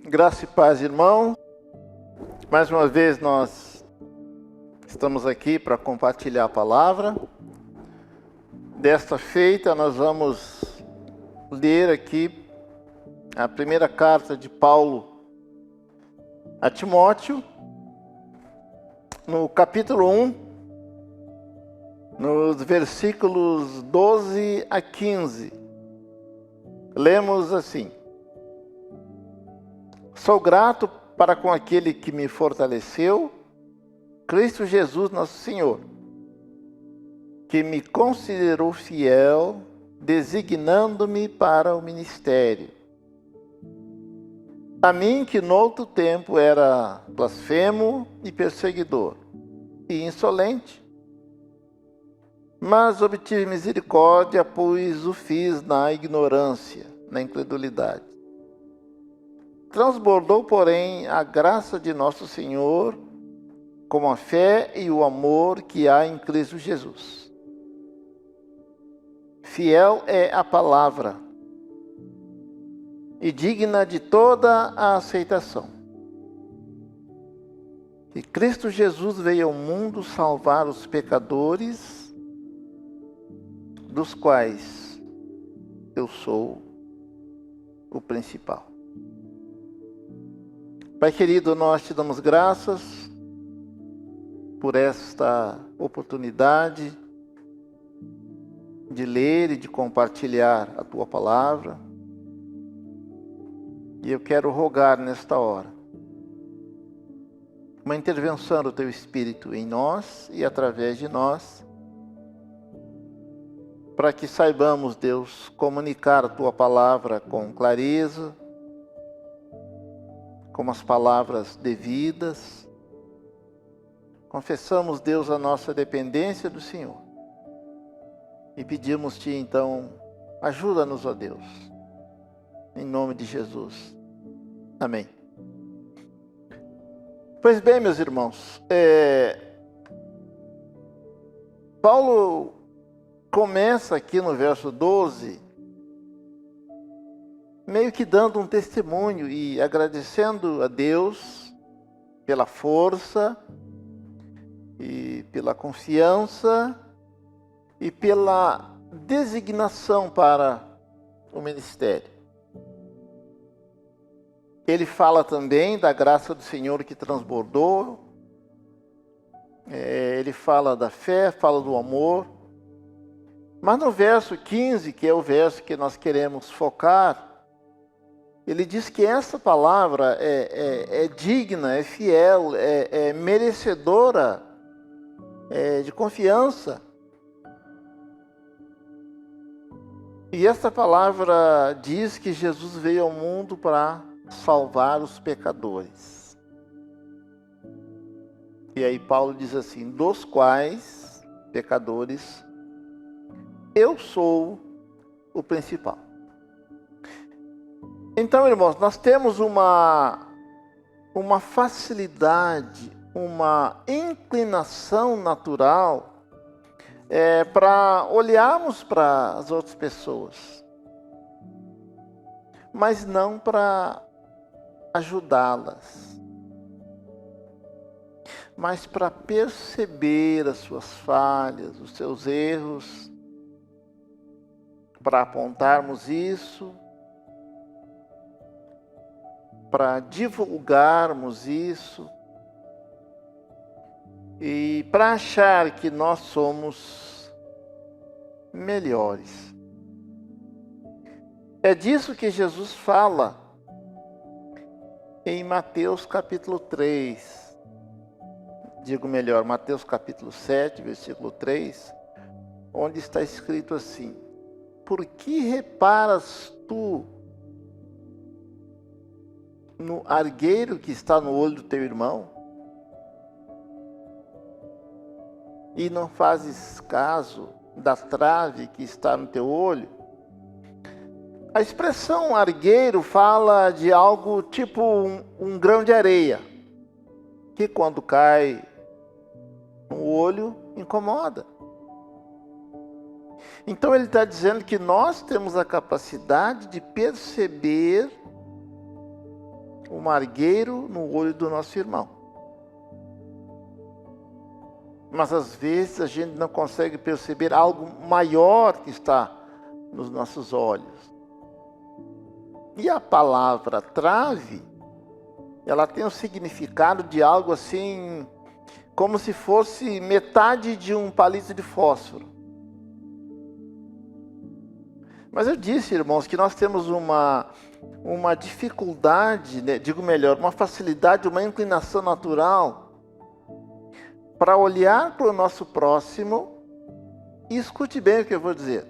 Graça e paz, irmão. Mais uma vez nós estamos aqui para compartilhar a palavra. Desta feita nós vamos ler aqui a primeira carta de Paulo a Timóteo, no capítulo 1, nos versículos 12 a 15. Lemos assim: Sou grato para com aquele que me fortaleceu, Cristo Jesus nosso Senhor, que me considerou fiel, designando-me para o ministério. A mim que noutro tempo era blasfemo e perseguidor, e insolente, mas obtive misericórdia, pois o fiz na ignorância, na incredulidade. Transbordou, porém, a graça de nosso Senhor, como a fé e o amor que há em Cristo Jesus. Fiel é a palavra e digna de toda a aceitação. E Cristo Jesus veio ao mundo salvar os pecadores, dos quais eu sou o principal. Pai querido, nós te damos graças por esta oportunidade de ler e de compartilhar a tua palavra. E eu quero rogar nesta hora uma intervenção do teu Espírito em nós e através de nós, para que saibamos, Deus, comunicar a tua palavra com clareza, com as palavras devidas. Confessamos, Deus, a nossa dependência do Senhor. E pedimos-te, então, ajuda-nos, ó Deus. Em nome de Jesus. Amém. Pois bem, meus irmãos, Paulo começa aqui no verso 12, meio que dando um testemunho e agradecendo a Deus pela força e pela confiança e pela designação para o ministério. Ele fala também da graça do Senhor que transbordou, ele fala da fé, fala do amor. Mas no verso 15, que é o verso que nós queremos focar, ele diz que essa palavra é digna, é fiel, é merecedora de confiança. E essa palavra diz que Jesus veio ao mundo para salvar os pecadores. E aí Paulo diz assim: dos quais, pecadores, eu sou o principal. Então, irmãos, nós temos uma facilidade, uma inclinação natural para olharmos para as outras pessoas, mas não para ajudá-las, mas para perceber as suas falhas, os seus erros, para apontarmos isso, para divulgarmos isso e para achar que nós somos melhores. É disso que Jesus fala em Mateus capítulo 3. Digo melhor, Mateus capítulo 7, versículo 3, onde está escrito assim: Por que reparas tu no argueiro que está no olho do teu irmão, e não fazes caso da trave que está no teu olho? A expressão argueiro fala de algo tipo um grão de areia, que quando cai no olho incomoda. Então ele está dizendo que nós temos a capacidade de perceber um argueiro no olho do nosso irmão. Mas às vezes a gente não consegue perceber algo maior que está nos nossos olhos. E a palavra trave, ela tem o significado de algo assim, como se fosse metade de um palito de fósforo. Mas eu disse, irmãos, que nós temos uma dificuldade, né? Digo melhor, uma facilidade, uma inclinação natural para olhar para o nosso próximo, e escute bem o que eu vou dizer.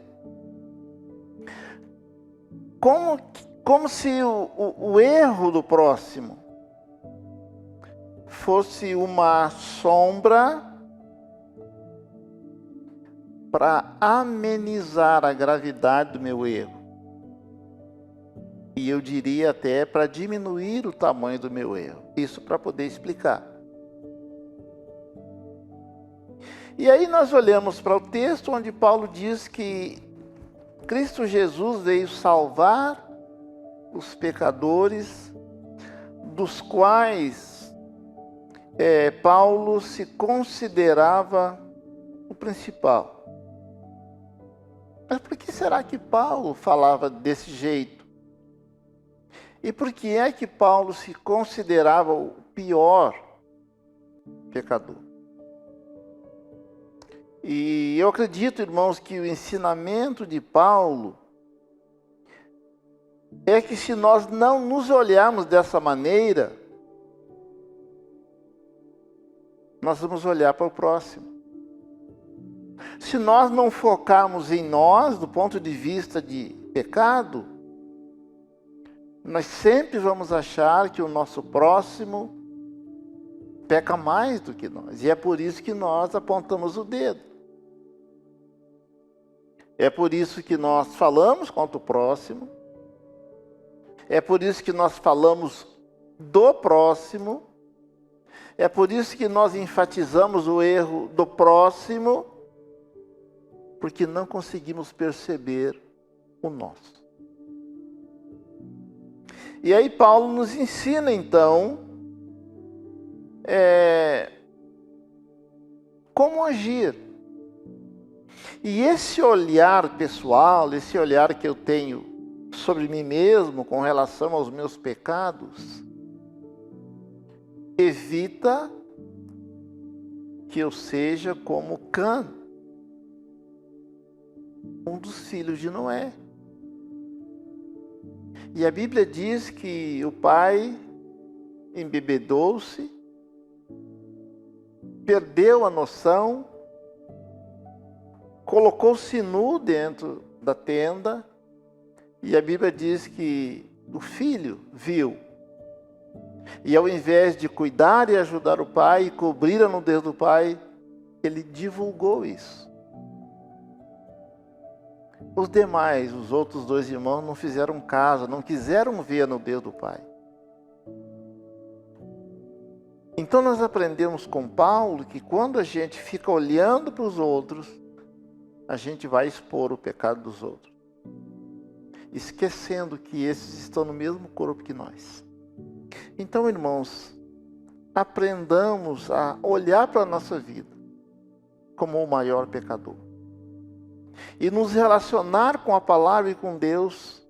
Como se o erro do próximo fosse uma sombra para amenizar a gravidade do meu erro. E eu diria até para diminuir o tamanho do meu erro. Isso para poder explicar. E aí nós olhamos para o texto onde Paulo diz que Cristo Jesus veio salvar os pecadores, dos quais Paulo se considerava o principal. Mas por que será que Paulo falava desse jeito? E por que é que Paulo se considerava o pior pecador? E eu acredito, irmãos, que o ensinamento de Paulo é que se nós não nos olharmos dessa maneira, nós vamos olhar para o próximo. Se nós não focarmos em nós, do ponto de vista de pecado, nós sempre vamos achar que o nosso próximo peca mais do que nós. E é por isso que nós apontamos o dedo. É por isso que nós falamos contra o próximo. É por isso que nós falamos do próximo. É por isso que nós enfatizamos o erro do próximo, porque não conseguimos perceber o nosso. E aí Paulo nos ensina então como agir. E esse olhar pessoal, esse olhar que eu tenho sobre mim mesmo com relação aos meus pecados, evita que eu seja como Cã, um dos filhos de Noé. E a Bíblia diz que o pai embebedou-se, perdeu a noção, colocou-se nu dentro da tenda, e a Bíblia diz que o filho viu. E ao invés de cuidar e ajudar o pai, e cobrir a nudez do pai, ele divulgou isso. Os demais, os outros dois irmãos, não fizeram caso, não quiseram ver a nudez do pai. Então nós aprendemos com Paulo que quando a gente fica olhando para os outros, a gente vai expor o pecado dos outros, esquecendo que esses estão no mesmo corpo que nós. Então, irmãos, aprendamos a olhar para a nossa vida como o maior pecador e nos relacionar com a palavra e com Deus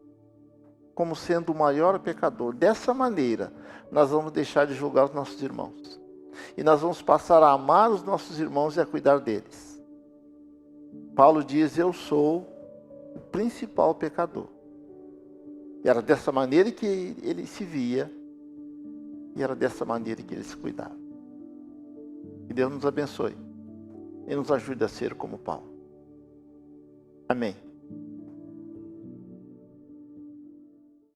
como sendo o maior pecador. Dessa maneira, nós vamos deixar de julgar os nossos irmãos e nós vamos passar a amar os nossos irmãos e a cuidar deles. Paulo diz: eu sou o principal pecador. E era dessa maneira que ele se via, e era dessa maneira que ele se cuidava. Que Deus nos abençoe e nos ajude a ser como Paulo. Amém.